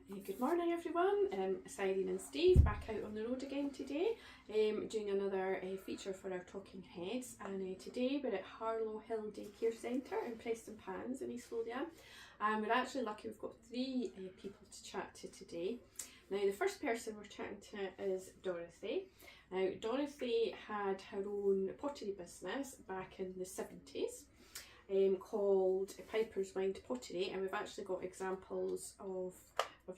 Good morning everyone, Cyrene and Steve back out on the road again today, doing another feature for our Talking Heads, and today we're at Harlow Hill Daycare Centre in Preston Pans in East Lothian. We're actually lucky we've got three people to chat to today. Now the first person we're chatting to is Dorothy. Now Dorothy had her own pottery business back in the 70s. Called Pypers, Wynd, Pottery, and we've actually got examples of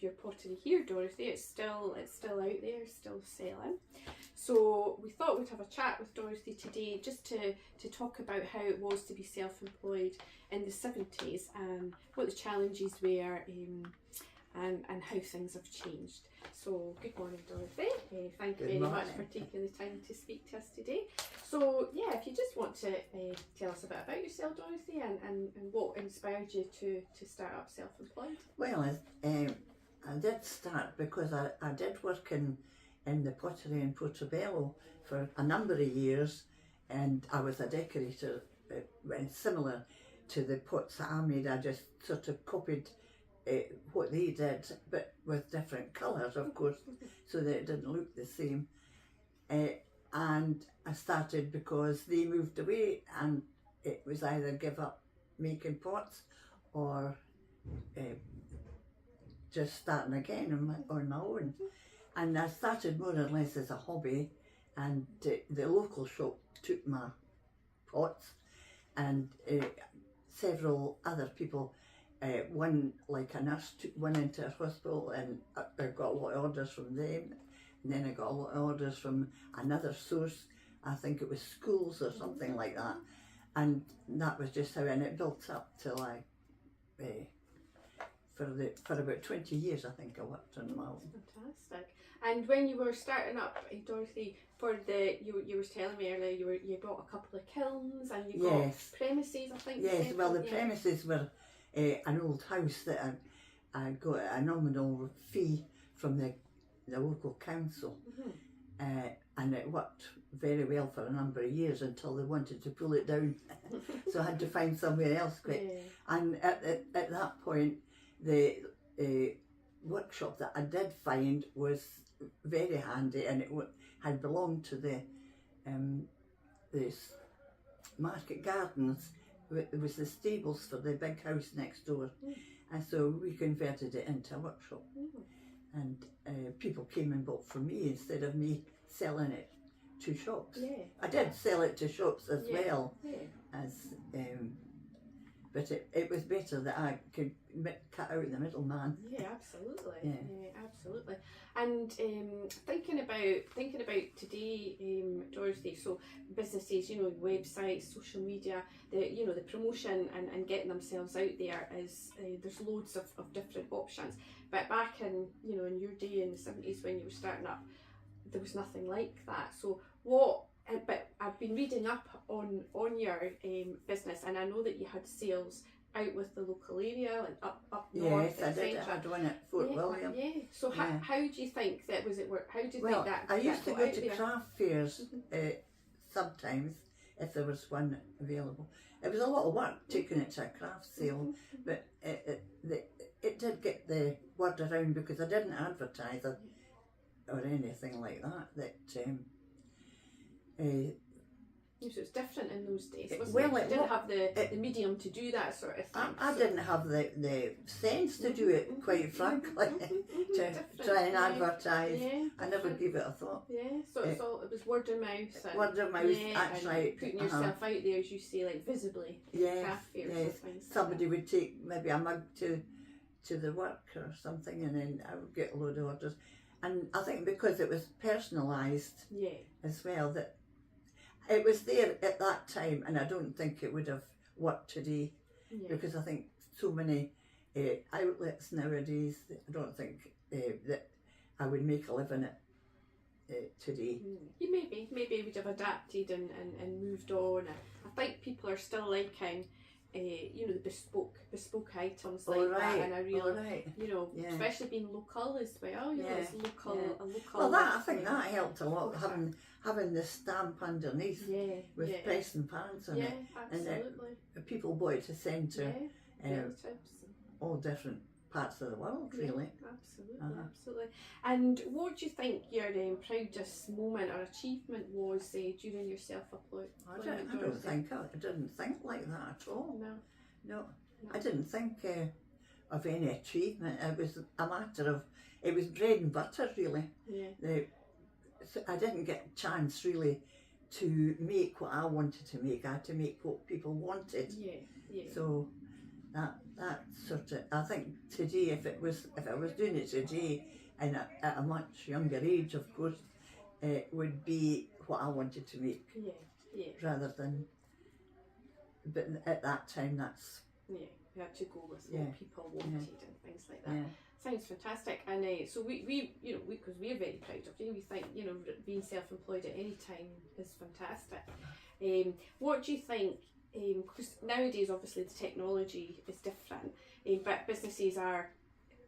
your pottery here, Dorothy. It's still out there, still selling. So we thought we'd have a chat with Dorothy today just to talk about how it was to be self-employed in the 70s and what the challenges were, and how things have changed. So good morning, Dorothy. Thank you very much for taking the time to speak to us today. So yeah, if you just want to tell us a bit about yourself, Dorothy, and what inspired you to start up self-employed. Well, I did start because I did work in the pottery in Portobello for a number of years, and I was a decorator, similar to the pots that I made. I just sort of copied what they did, but with different colours, of course, so that it didn't look the same. And I started because they moved away, and it was either give up making pots or just starting again on my own. And I started more or less as a hobby, and the local shop took my pots, and several other people. One, like a nurse, took one into a hospital, and I got a lot of orders from them. And then I got a lot of orders from another source. I think it was schools or something like that. And that was just how, and it built up till I, for about 20 years, I think I worked on my own. Fantastic. And when you were starting up, Dorothy, for you were telling me earlier, you got a couple of kilns and you got premises, I think. Yes, well the premises were an old house that I got a nominal fee from the local council, and it worked very well for a number of years until they wanted to pull it down. So I had to find somewhere else quick. Yeah. And at that point, the workshop that I did find was very handy, and it had belonged to the market gardens. It was the stables for the big house next door, and so we converted it into a workshop. And people came and bought from me instead of me selling it to shops. Yeah. I did sell it to shops as well, as but it was better that I could cut out the middleman. Yeah, absolutely. Yeah, absolutely. And thinking about today, Dorothy. So businesses, websites, social media, the promotion and getting themselves out there is there's loads of different options. But back in in your day in the 70s when you were starting up, there was nothing like that. So but I've been reading up on your business, and I know that you had sales out with the local area, like up north. Yes, I did. I had one at Fort William. Yeah. So how do you think that was it work? How do you think that? I used to go to craft fairs sometimes if there was one available. It was a lot of work taking it to a craft sale, but it did get the word around because I didn't advertise it or anything like that. So it's different in those days, wasn't it? You didn't have the medium to do that sort of thing. I didn't have the sense to do it, quite frankly, to try and advertise. Yeah, I never gave it a thought. Yeah, so it was word of mouth. Word of mouth, that's right. Putting yourself out there, as you say, like visibly. Craft fairs and things. Somebody would take maybe a mug to the work or something, and then I would get a load of orders. And I think because it was personalised as well, that it was there at that time, and I don't think it would have worked today, because I think so many outlets nowadays, I don't think that I would make a living at today. You maybe would have adapted and moved on. I think people are still liking the bespoke items like that, and I really, especially being local as well. It's local. A local. Well, I think that helped a lot, having the stamp underneath with Preston Pans on it, absolutely. And people bought it to send to all different parts of the world, really. Absolutely, Uh-huh. And what do you think your proudest moment or achievement was during your self-employment? I didn't think like that at all. No. I didn't think of any achievement. It was a matter of, it was bread and butter, really. Yeah. So I didn't get a chance really to make what I wanted to make. I had to make what people wanted. Yeah. So that sort of, I think today, if I was doing it today, and at a much younger age, of course, it would be what I wanted to make. Yeah. Rather than, but at that time, that's. Yeah, you had to go with what people wanted and things like that. Yeah. Sounds fantastic. And so we because we're very proud of you. We think being self-employed at any time is fantastic. What do you think? Because nowadays, obviously, the technology is different, but businesses are,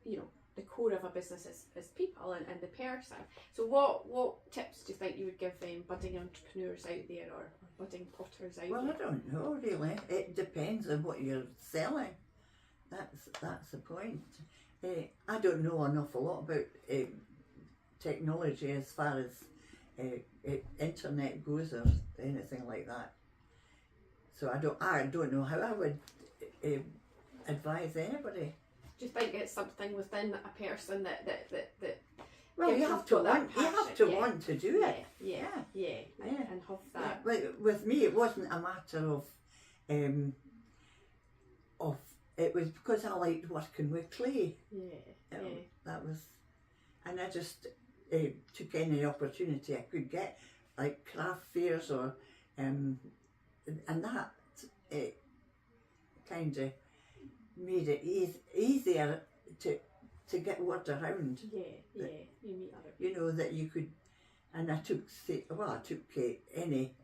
the core of a business is people and the person. So what tips do you think you would give budding entrepreneurs out there or budding potters out there? Well, I don't know really. It depends on what you're selling. That's the point. I don't know an awful lot about technology as far as internet goes or anything like that. So I don't know how I would advise anybody. Do you think it's something within a person that well, you have to want to do it. Yeah. And have that. Yeah, with me, it wasn't a matter of it was because I liked working with clay. That was, and I just took any opportunity I could get, like craft fairs or and that kind of made it easier to get word around. You meet other people. You know that you could, and I took any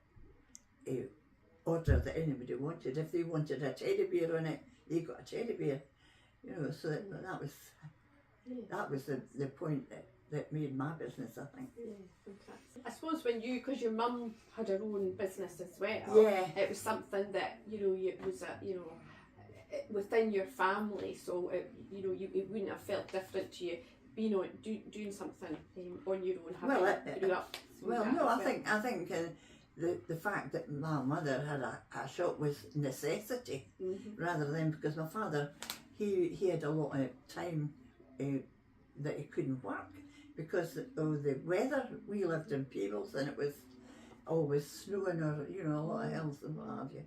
order that anybody wanted. If they wanted a teddy bear on it, they got a teddy bear. So that was the point that made my business, I think. Yeah, fantastic. I suppose because your mum had her own business as well. Yeah. It was something that it was within your family, so it wouldn't have felt different to you being doing something on your own. I think the fact that my mother had a shop was necessity, rather than because my father he had a lot of time that he couldn't work because of the weather. We lived in Pypers and it was always snowing or a lot of hills and what have you.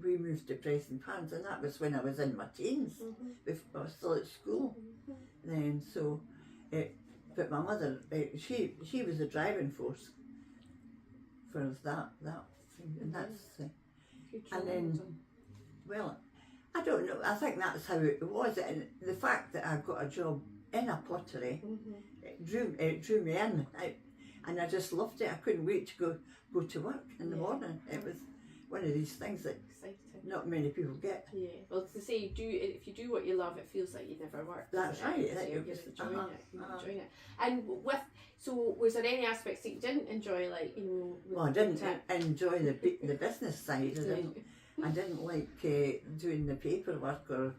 We moved to Preston Pans, and that was when I was in my teens. I was still at school then. So, but my mother, she was a driving force for that thing, and that's. And then, well, I don't know. I think that's how it was, and the fact that I got a job in a pottery, it drew me in, and I just loved it. I couldn't wait to go to work in the morning. It was one of these things that not many people get. Yeah, well, to say if you do what you love, it feels like you never work. That's right. You're enjoying it. And was there any aspects that you didn't enjoy, Well, I didn't enjoy the business side. I didn't like doing the paperwork or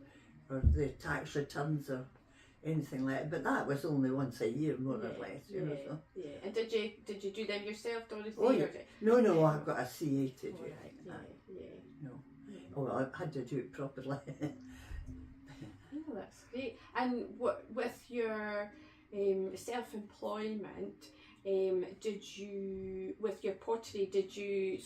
the tax returns or anything like that. But that was only once a year, more or less. So. Yeah. And did you do them yourself, Dorothy? Oh, yeah. No, I got a CA to do. No. Oh, I had to do it properly. Oh, that's great. And with your self-employment, with your pottery, did you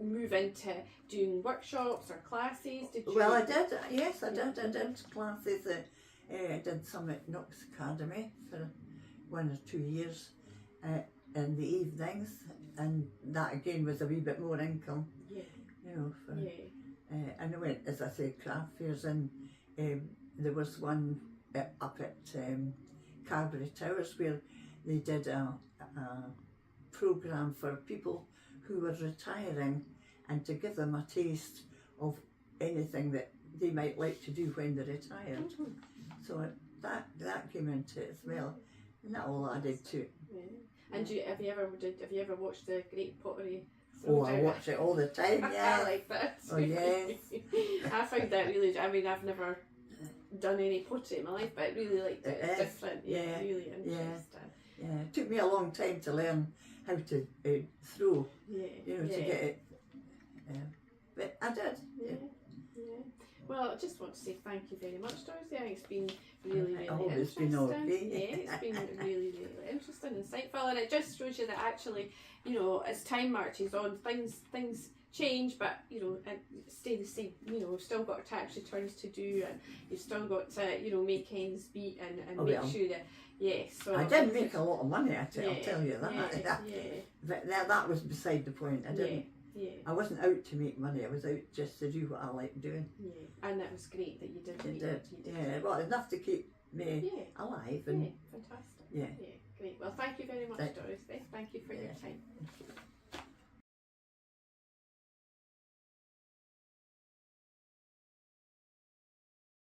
move into doing workshops or classes? Well, I did. Yes, I did. I did classes. I did some at Knox Academy for 1 or 2 years in the evenings, and that again was a wee bit more income. And I went, as I say, craft fairs, and there was one up at Carberry Towers where they did a programme for people who were retiring and to give them a taste of anything that they might like to do when they're retired. So that came into it as well, and that all added to it. And have you ever watched the Great Pottery Oh, I watch it all the time, I yeah. like that. Oh, yes. I find that really, I mean, I've never done any pottery in my life, but I really liked it. It's It is, different, yeah, really yeah. interesting. Yeah, it took me a long time to learn how to throw, Yeah, you know, to get it. But I did. Yeah. Well, I just want to say thank you very much, Dorothy. I think it's been really, really Oh, it's interesting. been okay. Yeah, it's been really, really interesting, insightful, and it just shows you that actually, you know, as time marches on, things change, but you know, and stay the same. You know, we've still got tax returns to do, and you've still got to, you know, make ends meet and make sure that. Yeah, so I did make a lot of money. I'll tell you that. Yeah. But that was beside the point. I didn't. Yeah. I wasn't out to make money. I was out just to do what I like doing. Yeah, and that was great that you did. It did. Yeah, well, enough to keep me alive. And fantastic. yeah. Great. Well, thank you very much, Dorothy. Thank you for your time.